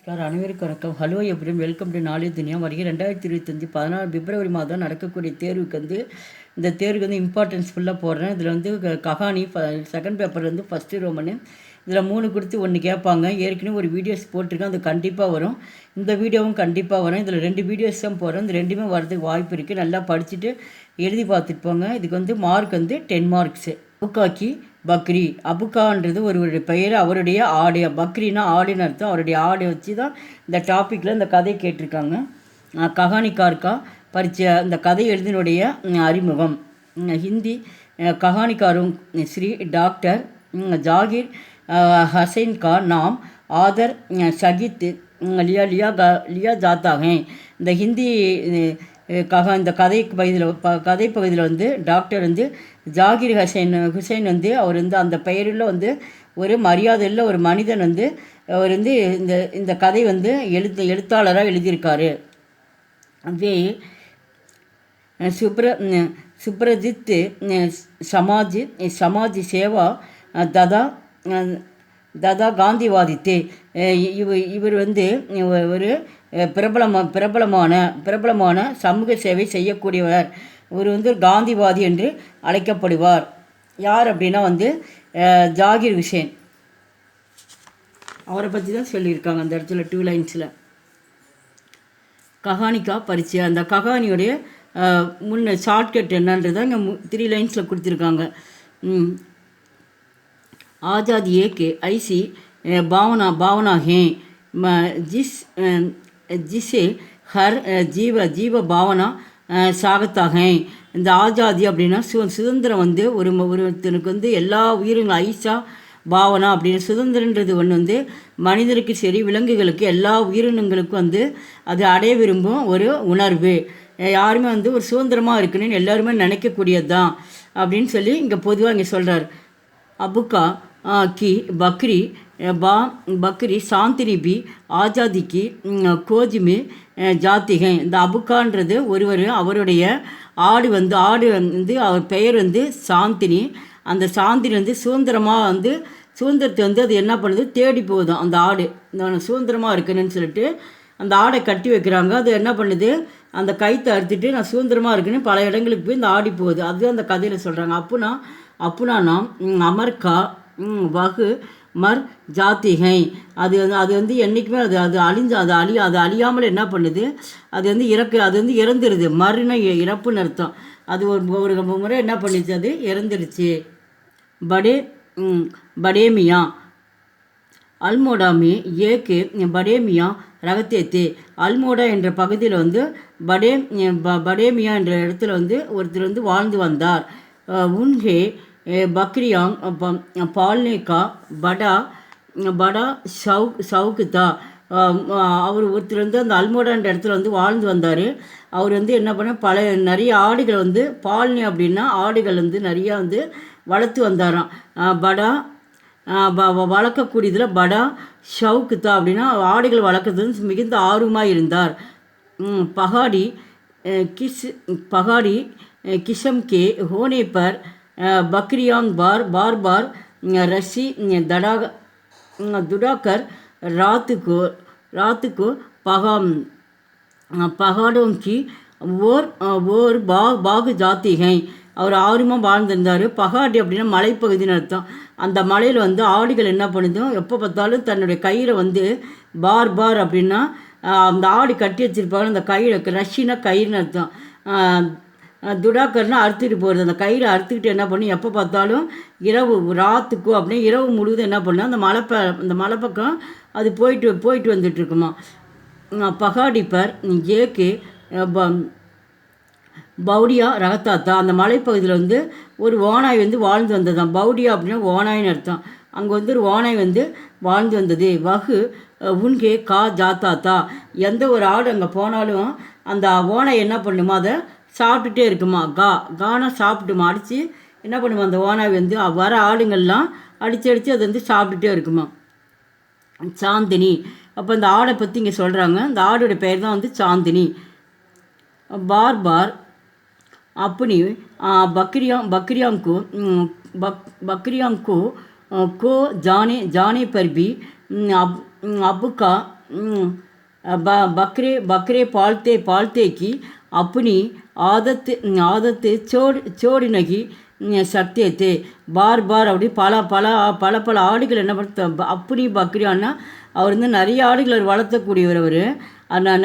Sir அனைவருக்கும் வணக்கம். Hello எப்படியும் வெல்கம் டு நாளே துனியா. வருகை 2025 16 பிப்ரவரி மாதம் நடக்கக்கூடிய தேர்வுக்கு இந்த தேர்வுக்கு இம்பார்ட்டன்ஸ் ஃபுல்லாக போடுறேன். இதில் கஹானி செகண்ட் பேப்பர் ஃபஸ்ட்டு ரோமனு. இதில் 3 கொடுத்து 1 கேட்பாங்க. ஏற்கனவே ஒரு வீடியோஸ் போட்டிருக்கேன், அது கண்டிப்பாக வரும். இந்த வீடியோவும் கண்டிப்பாக வரும். இதில் 2 வீடியோஸ் தான் போடுறேன். இந்த 2மே வரதுக்கு வாய்ப்பு இருக்குது. நல்லா படிச்சுட்டு எழுதி பார்த்துட்டு போங்க. இதுக்கு மார்க் 10 மார்க்ஸு. அபுகாக்கி பக்ரி. அபுகான்றது ஒரு பெயர், அவருடைய ஆடை. பக்ரினா ஆடின்னு அர்த்தம். அவருடைய ஆடை வச்சு தான் இந்த டாப்பிக்கில் இந்த கதை கேட்டிருக்காங்க. கஹானிக்கார்கா பரிச்சய. இந்த கதை எழுதினுடைய அறிமுகம். ஹிந்தி கஹானிக்காரும் ஸ்ரீ டாக்டர் ஜாகிர் ஹசைன் கா நாம் ஆதர் ஷகித் லியா லியா லியா ஜாத்தாகே. இந்த ஹிந்தி இந்த கதை பகுதியில் டாக்டர் ஜாகிர் ஹுசைன் அவர் அந்த பெயரில் ஒரு மரியாதையில் ஒரு மனிதன் அவர் இந்த கதை எழுத்தாளராக எழுதியிருக்காரு. அதே சுப்ரஜித் சமாஜ் சேவா ததா காந்திவாதித்தே. இவர் ஒரு பிரபலமான சமூக சேவை செய்யக்கூடியவர். இவர் காந்திவாதி என்று அழைக்கப்படுவார். யார் அப்படின்னா ஜாகிர் ஹுசேன். அவரை பற்றி தான் சொல்லியிருக்காங்க அந்த இடத்துல 2 லைன்ஸில். கஹானிக்கா பரிச்சை. அந்த கஹானியோடைய முன்ன ஷார்ட்கட் என்னன்றதை இங்கே 3 லைன்ஸில் கொடுத்துருக்காங்க. आज़ादी एक ऐसी भावना है जिसे हर जीव भावना சாகத்தா है. இந்த ஆஜாதி அப்படின்னா சுதந்திரம் ஒருத்தனுக்கு எல்லா உயிரினங்களும் ஐசா பாவனா அப்படின்னு சுதந்திரன்றது ஒன்று மனிதனுக்கு சரி விலங்குகளுக்கு எல்லா உயிரினங்களுக்கும் அது அடைய விரும்பும் ஒரு உணர்வு. யாருமே ஒரு சுதந்திரமாக இருக்குன்னு எல்லாருமே நினைக்கக்கூடியது தான் அப்படின்னு சொல்லி இங்கே பொதுவாக இங்கே சொல்கிறார். அபுகா की बकरी சாந்தினி பி ஆஜாதி கி கோஜ் மே ஜாத்தி ஹை. இந்த அபுகான்றது அவருடைய ஆடு அவர் பெயர் சாந்தினி. அந்த சாந்தினி சுதந்திரமாக சுதந்திரத்தை அது என்ன பண்ணுது, தேடி போகுதும். அந்த ஆடு சுதந்திரமாக இருக்குன்னு சொல்லிட்டு அந்த ஆடை கட்டி வைக்கிறாங்க. அது என்ன பண்ணுது, அந்த கைத்தை அறுத்துட்டு நான் சுதந்திரமாக இருக்குன்னு பல இடங்களுக்கு போய் இந்த ஆடி போகுது. அது அந்த கதையில் சொல்கிறாங்க. அப்புனா நாம் அமர்கா வகு மர் ஜாத்திகை. அது என்றைக்குமே அது அழியாமல் என்ன பண்ணுது, அது இறந்துருது. மறுனா இறப்புன்னு அர்த்தம். அது ஒரு முறை என்ன பண்ணிச்சு, அது இறந்துருச்சு. படேமியா அல்மோடாமே ஏக்கு படேமியா ரகத்தேத்தே. அல்மோடா என்ற பகுதியில் படேமியா என்ற இடத்துல ஒருத்தர் வாழ்ந்து வந்தார். உன்ஹே பக்ரியாங் பால்னே கா படா ஷவுக்குதா. அவர் ஒருத்தர் அந்த அல்மோடான்ற இடத்துல வாழ்ந்து வந்தார். அவர் என்ன பண்ண நிறைய ஆடுகள் பால்னி அப்படின்னா ஆடுகள் நிறையா வளர்த்து வந்தாராம். படா வளர்க்கக்கூடியதில் படா ஷவுக்குதா அப்படின்னா ஆடுகள் வளர்க்குறது மிகுந்த ஆர்வமாக இருந்தார். பகாடி கிஷம் கே ஹோனே பர் பக்ரியாங் बार रस्सी दुड़ाकर रात को पहाड़ों की ओर बाग जाती हैं. அவர் ஆர்வமாக வாழ்ந்திருந்தார். பகாடி அப்படின்னா மலைப்பகுதின்னு அர்த்தம். அந்த மலையில் ஆடுகள் என்ன பண்ணுதோ எப்போ பார்த்தாலும் தன்னுடைய கயிறை பார் அப்படின்னா அந்த ஆடு கட்டி வச்சுருப்பாங்க. அந்த கயிறு ரஷ்ஷினா கயிறுன்னு அர்த்தம். துடாக்கர்னா அறுத்துட்டு போகிறது. அந்த கயிறை அறுத்துக்கிட்டு என்ன பண்ணி எப்போ பார்த்தாலும் இரவு ராத்துக்கும் அப்படின்னா இரவு முழுவதும் என்ன பண்ணால் அந்த மலை பக்கம் அது போயிட்டு வந்துட்டுருக்குமா. பகாடி பர் ஏக்கு பவுடியா ரகத்தாத்தா. அந்த மலைப்பகுதியில் ஒரு ஓனாய் வாழ்ந்து வந்ததுதான். பவுடியா அப்படின்னா ஓனாயின்னு அர்த்தம். அங்கே ஒரு ஓனாய் வாழ்ந்து வந்தது. வகு உன்கே கா ஜாத்தாத்தா. எந்த ஒரு ஆடு அங்கே போனாலும் அந்த ஓனாய் என்ன பண்ணுமா, அதை சாப்பிட்டுட்டே இருக்குமா. கானா சாப்பிட்டுமா, அடித்து என்ன பண்ணுமா அந்த ஓனாய் வர ஆடுங்கள்லாம் அடித்து அது சாப்பிட்டுட்டே இருக்குமா. சாந்தினி. அப்போ இந்த ஆடை பற்றி இங்கே சொல்கிறாங்க. இந்த ஆடோட பெயர் தான் சாந்தினி. பார் अपनी बकरियों को जाने पर भी बकरे बकरे पालते पालते कि अपनी आदत आदत छोड़ नहीं सकते थे பார் பார் அப்படி பல பல பல பல ஆடுகள் என்ன பண்ண அப்படி பக்ரியான்னா அவர் வந்து நிறைய ஆடுகளை வளர்த்தக்கூடியவர் அவர்.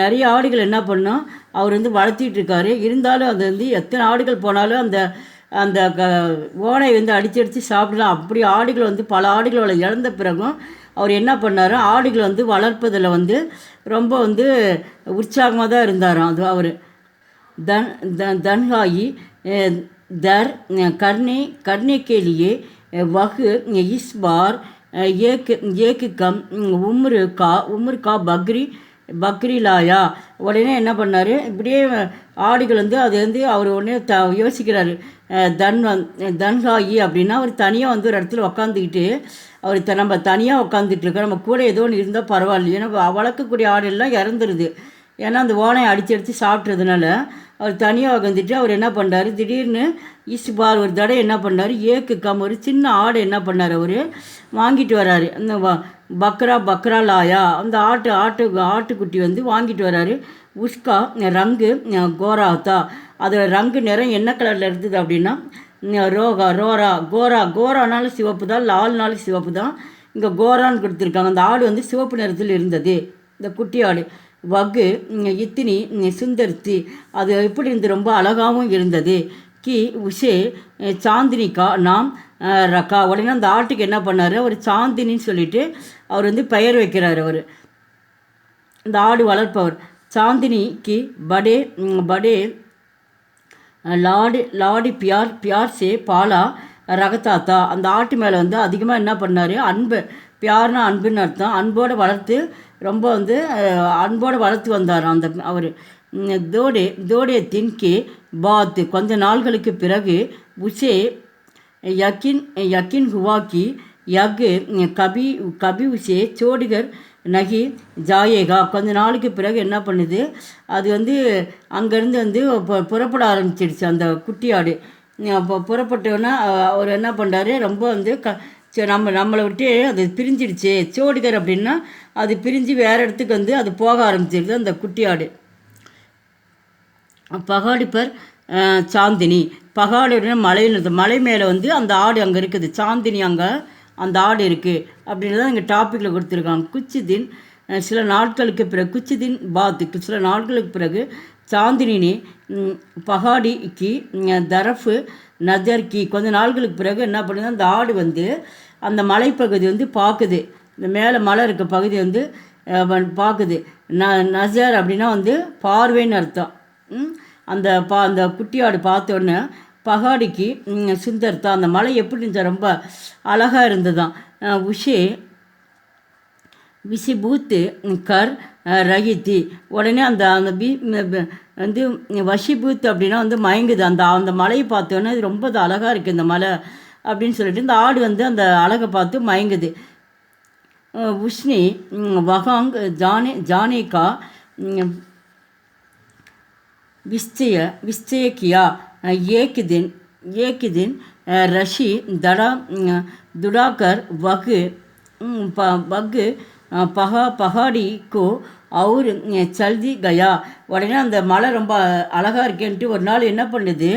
நிறைய ஆடுகள் என்ன பண்ணோம் அவர் வந்து வளர்த்திட்டு இருக்காரு. இருந்தாலும் அது வந்து எத்தனை ஆடுகள் போனாலும் அந்த அந்த ஓனை வந்து அடித்து சாப்பிடலாம். அப்படி ஆடுகள் வந்து பல ஆடுகளை இழந்த பிறகும் அவர் என்ன பண்ணார், ஆடுகளை வந்து வளர்ப்பதில் வந்து ரொம்ப வந்து உற்சாகமாக தான் இருந்தாராம். அது அவர் தன்ஹாயி दर करने के लिए वह इस बार एक कम उम्र का பக்ரி லாயா. உடனே என்ன பண்ணார், இப்படியே ஆடுகள் வந்து அது வந்து அவர் உடனே யோசிக்கிறார். தன்ஹாயி அப்படின்னா அவர் தனியாக வந்து ஒரு இடத்துல உக்காந்துக்கிட்டு அவர் நம்ம தனியாக உட்காந்துட்டு இருக்கோம், நம்ம கூட ஏதோ ஒன்று இருந்தால் பரவாயில்லையே. ஏன்னா வளர்க்கக்கூடிய ஆடெல்லாம் இறந்துருது, ஏன்னா அந்த ஓனையை அடித்து சாப்பிட்றதுனால. அவர் தனியாக உட்காந்துட்டு அவர் என்ன பண்ணுறாரு, திடீர்னு இஸ்பார் ஒரு தடவை என்ன பண்ணார், ஒரு சின்ன ஆடு என்ன பண்ணார் அவர் வாங்கிட்டு வராரு. அந்த பக்ரா லாயா அந்த ஆட்டுக்குட்டி வந்து வாங்கிட்டு வராரு. உஷ்கா ரங்கு கோராத்தா, அதோட ரங்கு நிறம் என்ன கலரில் இருந்தது அப்படின்னா கோரானாலும் சிவப்பு தான், லால்னாலும் சிவப்பு தான். இங்கே கோரான்னு கொடுத்துருக்காங்க. அந்த ஆடு வந்து சிவப்பு நிறத்தில் இருந்தது, இந்த குட்டி ஆடு. வகு இத்தினி சுந்தர்த்தி, அது எப்படி இருந்து ரொம்ப அழகாகவும் இருந்தது. கி உஷே சாந்தினிக்கா நாம் ரக்கா. உடனே அந்த ஆட்டுக்கு என்ன பண்ணார், அவர் சாந்தினின்னு சொல்லிட்டு அவர் வந்து பெயர் வைக்கிறார். அவர் இந்த ஆடு வளர்ப்பவர். சாந்தினிக்கு படே படே லாடி பியார் சே பாலா ரகத்தாத்தா. அந்த ஆட்டு மேலே வந்து அதிகமாக என்ன பண்ணார், அன்பு. பியார்னா அன்புன்னு அர்த்தம். அன்போடு வளர்த்து ரொம்ப வந்து அன்போடு வளர்த்து வந்தார் அந்த அவர். தோடே தின்கே பாத்து, கொஞ்ச நாள்களுக்கு பிறகு உஷே யக்கின் ஹுவாக்கி யக் கபி உஷே சோடிகர் நகி ஜாயேகா. கொஞ்ச நாளுக்கு பிறகு என்ன பண்ணுது, அது வந்து அங்கேருந்து வந்து புறப்பட ஆரம்பிச்சிடுச்சு அந்த குட்டியாடு. அப்போ புறப்பட்டோன்னா அவர் என்ன பண்ணுறாரு, ரொம்ப வந்து நம்மளை விட்டு அது பிரிஞ்சிடுச்சு. சோடிகர் அப்படின்னா அது பிரிஞ்சு வேறு இடத்துக்கு வந்து அது போக ஆரம்பிச்சிடுது அந்த குட்டியாடு. பகாடி பர் சாந்தினி, பகாடுடைய மலை மேலே வந்து அந்த ஆடு அங்கே இருக்குது. சாந்தினி அங்கே அந்த ஆடு இருக்குது அப்படின்னு தான் இங்கே டாப்பிக்கில் கொடுத்துருக்காங்க. குச்சிதின் சில நாட்களுக்கு பிறகு, குச்சிதின் பாத்துக்கு சில நாட்களுக்கு பிறகு சாந்தினி பகாடிக்கு தரஃபு நஜர்கி. கொஞ்ச நாள்களுக்கு பிறகு என்ன பண்ணுது, அந்த ஆடு வந்து அந்த மலைப்பகுதி வந்து பார்க்குது. இந்த மேலே மலை இருக்க பகுதி வந்து பார்க்குது. நஜர் அப்படின்னா வந்து பார்வைன்னு அர்த்தம். அந்த குட்டியாடு பார்த்தோன்னே பகாடிக்கு சுந்தர்த்தா, அந்த மலை எப்படி இருந்துச்சா, ரொம்ப அழகாக இருந்ததுதான். உஷே விசிபூத்து கர் ரகித்தி. உடனே அந்த வந்து வஷிபூத் அப்படின்னா வந்து மயங்குது. அந்த மலையை பார்த்தோன்னே இது ரொம்ப அழகாக இருக்குது இந்த மலை அப்படின்னு சொல்லிட்டு இந்த ஆடு வந்து அந்த அழகை பார்த்து மயங்குது. உஷ்ணி வகாங் ஜானேகா विश्चय किया। एक दिन रशी दुड़ाकर वग पहाड़ी को और चलती गया. உடனே அந்த மலை ரொம்ப அழகாக இருக்கேன்ட்டு ஒரு நாள் என்ன பண்ணுது,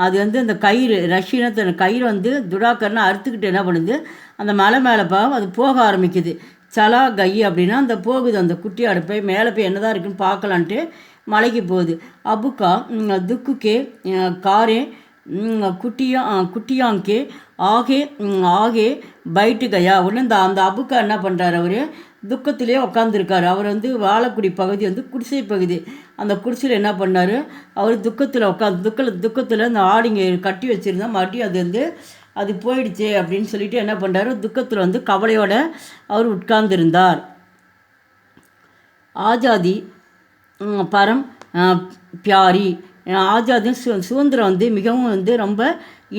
அது வந்து அந்த கயிறு ரஷ்யனை கயிறு வந்து துடாக்கர்னு அறுத்துக்கிட்டு என்ன பண்ணுது, அந்த மலை மேலே அது போக ஆரம்பிக்குது. சலா கை அப்படின்னா அந்த போகுது, அந்த குட்டியாடு போய் மேலே போய் என்னதான் இருக்குன்னு பார்க்கலான்ட்டு மலைக்கு போகுது. அபுக்கா துக்குக்கே காரே குட்டியாங்கே ஆகே பைட்டு கயா. உடனே அந்த அபுக்கா என்ன பண்ணுறாரு, அவர் துக்கத்திலே உட்காந்துருக்காரு. அவர் வந்து வாழக்கூடிய பகுதி வந்து குடிசை பகுதி. அந்த குடிசையில் என்ன பண்ணார், அவர் துக்கத்தில் துக்கத்தில் அந்த ஆடிங்க கட்டி வச்சுருந்தா மறுபடியும் அது வந்து அது போயிடுச்சு அப்படின்னு சொல்லிட்டு என்ன பண்ணுறாரு, துக்கத்தில் வந்து கவலையோடு அவர் உட்கார்ந்துருந்தார். ஆஜாதி பரம் பியாரி. ஆஜாதி சுதந்திரம் வந்து மிகவும் வந்து ரொம்ப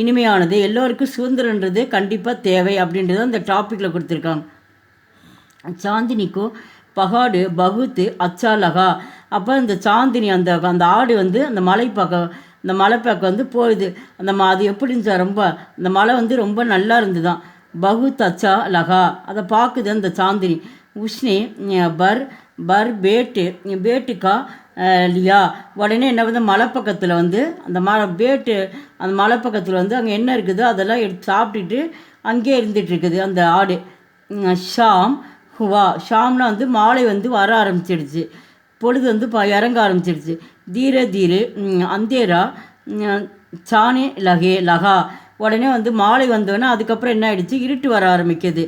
இனிமையானது. எல்லோருக்கும் சுதந்திரன்றது கண்டிப்பாக தேவை அப்படின்றது அந்த டாப்பிக்கில் கொடுத்துருக்காங்க. சாந்தினிக்கோ பகாடு பகுத்து அச்சா லகா. அப்போ இந்த சாந்தினி அந்த ஆடு வந்து அந்த மலைப்பாக்கம் வந்து போகுது. அது எப்படி இருந்துச்சா, ரொம்ப அந்த மலை வந்து ரொம்ப நல்லா இருந்துதான். பகுத் அச்சா லகா, அதை பார்க்குது அந்த சாந்தினி. உஷ்ணி பர் பர் பேட்டு பேட்டுக்கா லியா. உடனே என்ன வந்து மலைப்பக்கத்தில் வந்து அந்த பேட்டு அந்த மலைப்பக்கத்தில் வந்து அங்கே என்ன இருக்குதோ அதெல்லாம் எடுத்து சாப்பிட்டுட்டு அங்கேயே இருந்துகிட்ருக்குது அந்த ஆடு. ஷாம் ஹுவா. ஷாம்னா வந்து மாலை வந்து வர ஆரம்பிச்சிடுச்சு, பொழுது வந்து இறங்க ஆரம்பிச்சிடுச்சு. தீர தீரு அந்தேரா சானே லகா. உடனே வந்து மாலை வந்தோடனே அதுக்கப்புறம் என்ன ஆகிடுச்சு, இருட்டு வர ஆரம்பிக்குது.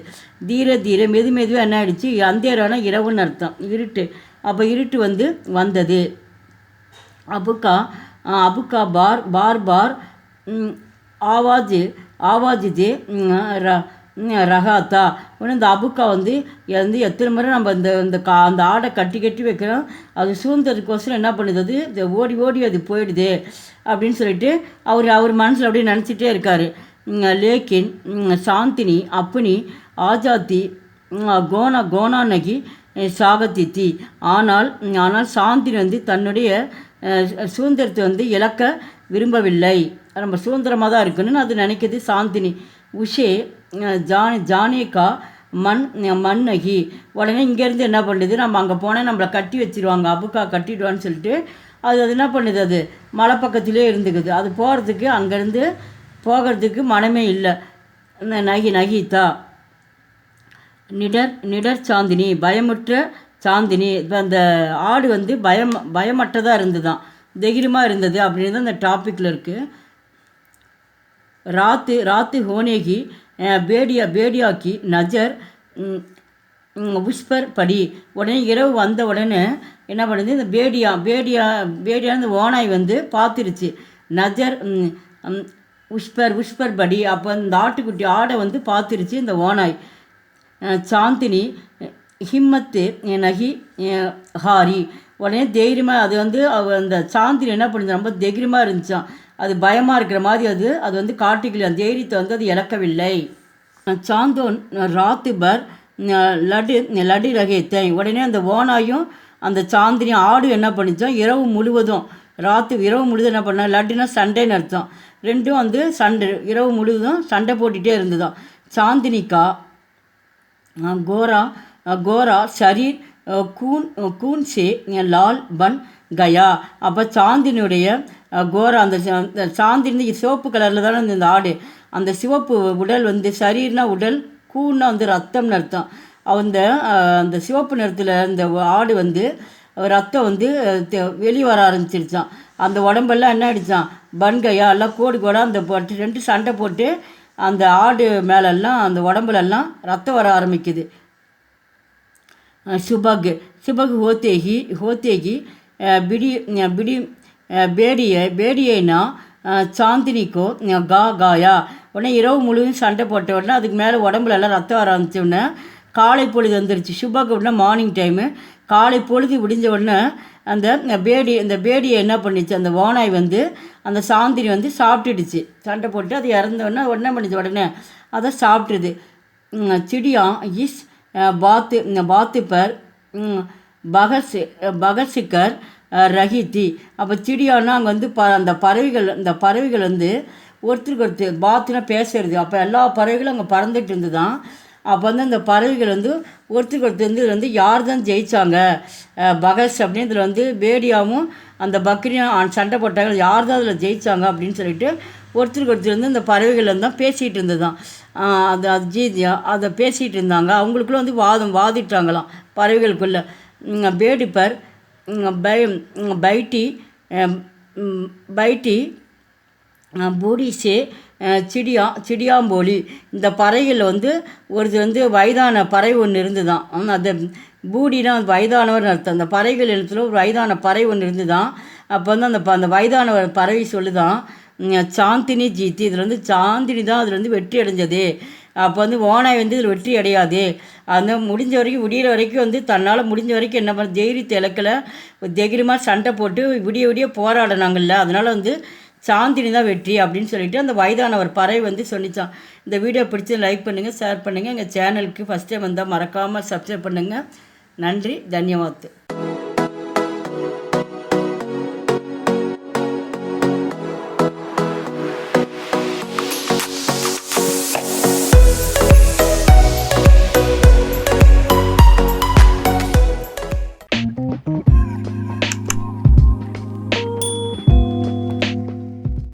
தீர தீர மெதுவாக என்ன ஆகிடுச்சு, அந்தேரானா இரவுன்னு அர்த்தம், இருட்டு. அப்போ இருட்டு வந்து வந்தது. அபுக்கா அபுக்கா பார் பார் பார் ஆவாஜு ரகாத்தா. ஒன்று இந்த அபுக்கா வந்து எத்தனை முறை நம்ம அந்த ஆடை கட்டி வைக்கிறோம், அது சூழ்ந்ததுக்கோசரம் என்ன பண்ணுது, அது ஓடி ஓடி அது போயிடுது அப்படின்னு சொல்லிட்டு அவர் மனசில் அப்படியே நினச்சிட்டே இருக்கார். லேக்கின் சாந்தினி அப்புனி ஆஜாத்தி கோனானகி சாகத்தித்தி. ஆனால் சாந்தினி வந்து தன்னுடைய சுதந்திரத்தை வந்து இழக்க விரும்பவில்லை. நம்ம சுதந்திரமாக தான் இருக்கணும்னு அது நினைக்கிது சாந்தினி. உஷே ஜானேக்கா மண்ணகி. உடனே இங்கேருந்து என்ன பண்ணுது, நம்ம அங்கே போனால் நம்மளை கட்டி வச்சிருவாங்க, அபுக்கா கட்டிடுவான்னு சொல்லிட்டு அது என்ன பண்ணுது, அது மலை பக்கத்திலே இருந்துக்குது. அது போகிறதுக்கு அங்கேருந்து போகிறதுக்கு மனமே இல்லை. நகிதா நிடர் சாந்தினி. பயமுற்ற சாந்தினி. இப்போ அந்த ஆடு வந்து பயமற்றதாக இருந்துதான், தைரியமாக இருந்தது அப்படின்னு அந்த டாப்பிக்கில் இருக்குது. ராத்து ஹோனேகி பேடியாக்கி நஜர் விஸ்பர் படி. உடனே இரவு வந்த உடனே என்ன பண்ணுது, இந்த பேடியா இந்த ஓனாய் வந்து பார்த்துருச்சு. நஜர் விஸ்பர் படி. அப்போ இந்த ஆட்டுக்குட்டி ஆடை வந்து பார்த்துருச்சு இந்த ஓனாய். சாந்தினி ஹிம்மத்து நகி ஹாரி. உடனே தைரியமாக அது வந்து அந்த சாந்தினி என்ன பண்ணுது, ரொம்ப தைரியமாக இருந்துச்சான். அது பயமாக இருக்கிற மாதிரி அது வந்து காட்டுக்குள்ளே அந்த தைரியத்தை வந்து அது இழக்கவில்லை. சாந்தோன் ராத்து பர் லடி ரகேத்தை. உடனே அந்த ஓனாயும் அந்த சாந்தினி ஆடு என்ன பண்ணிச்சோம், இரவு முழுவதும் என்ன பண்ண, லட்டுனா சண்டைன்னு அர்த்தம், ரெண்டும் வந்து சண்டை, இரவு முழுவதும் சண்டை போட்டுகிட்டே இருந்ததுதான். சாந்தினிக்கா கோரா ஷரீர் கூன் சே லால் பன் கயா. அப்போ சாந்தினியுடைய கோரா அந்த சாந்தினி சிவப்பு கலரில் தானே இந்த ஆடு, அந்த சிவப்பு உடல் வந்து சரீர்னா உடல், கூன்னா வந்து ரத்தம்னு அர்த்தம். அந்த சிவப்பு நிறத்தில் இந்த ஆடு வந்து ரத்தம் வந்து வெளியே வர ஆரம்பிச்சிருச்சான். அந்த உடம்பெல்லாம் என்ன ஆகிடுச்சான், பன்கையா எல்லாம் கோடாக அந்த ரெண்டு சண்டை போட்டு அந்த ஆடு மேலெல்லாம் அந்த உடம்புலெல்லாம் ரத்தம் வர ஆரம்பிக்குது. சுபக் ஹோத்தேகி பிடி பேடியேனா சாந்தினிக்கோ காயா. உடனே இரவு முழுவதும் சண்டை போட்ட உடனே அதுக்கு மேலே உடம்புலெல்லாம் ரத்தம் வர ஆரம்பித்த உடனே காலை பொழுது வந்துருச்சு. சுபக்கு உடனே மார்னிங் டைமு, காலை பொழுது விடிஞ்ச உடனே அந்த பேடியை என்ன பண்ணிச்சு, அந்த ஓனாய் வந்து அந்த சாந்தினி வந்து சாப்பிட்டுடுச்சு. சண்டை போட்டு அது இறந்தோடனே உடனே பண்ணிச்சு, உடனே அதை சாப்பிட்ருது. சிடியா இஸ் பாத்துப்பர் பகசிக்கர் ரஹித்தி. அப்போ சிடியானா அங்கே வந்து அந்த பறவைகள் வந்து ஒருத்தருக்கு ஒருத்தர் பாத்துனா பேசுறது. அப்போ எல்லா பறவைகளும் அங்கே பறந்துட்டு இருந்துதான். அப்போ வந்து அந்த பறவைகள் வந்து ஒருத்தருக்கு ஒருத்தர் வந்து இதில் வந்து யார் தான் ஜெயித்தாங்க, பகஸ் அப்படின்னு இதில் வந்து பேடியாவும் அந்த பக்ரியும் சண்டை போட்டாங்க, யார் தான் அதில் ஜெயித்தாங்க அப்படின்னு சொல்லிட்டு ஒருத்தருக்கு ஒருத்தர் வந்து இந்த பறவைகள் வந்து தான் பேசிகிட்டு இருந்ததுதான். அதை பேசிகிட்டு இருந்தாங்க. அவங்களுக்குள்ள வந்து வாதிட்டாங்களாம் பறவைகளுக்குள்ளே. பேடிப்பர் பைட்டி பூடிசே சிடியாம்போலி. இந்த பறவைகளில் வந்து வந்து வயதான பறவை ஒன்று இருந்துதான். அந்த பூடினா வயதானவர்னு அர்த்தம். அந்த பறவைகள் இடத்துல ஒரு வயதான பறவை ஒன்று இருந்துதான். அப்போ வந்து அந்த வயதானவர் பறவை சொல்லுதான், சாந்தினி ஜீத்தி, இதில் வந்து சாந்தினி தான் அதில் வந்து வெற்றி அடைஞ்சது. அப்போ வந்து ஓனாய் வந்து இதில் வெற்றி அடையாது. அந்த முடிஞ்ச வரைக்கும் விடிகிற வரைக்கும் வந்து தன்னால் முடிஞ்ச வரைக்கும் என்ன பண்ண, தைரியத்தை இழக்கலை, தைரியமாக சண்டை போட்டு விடிய போராடினாங்கல்ல, அதனால் வந்து சாந்தினி தான் வெற்றி அப்படின்னு சொல்லிட்டு அந்த வயதானவர் பறவை வந்து சொல்லிச்சான். இந்த வீடியோ பிடிச்சி லைக் பண்ணுங்கள், ஷேர் பண்ணுங்கள். எங்கள் சேனலுக்கு ஃபஸ்ட் டைம் வந்தால் மறக்காமல் சப்ஸ்கிரைப் பண்ணுங்கள். நன்றி, தன்யவாத்.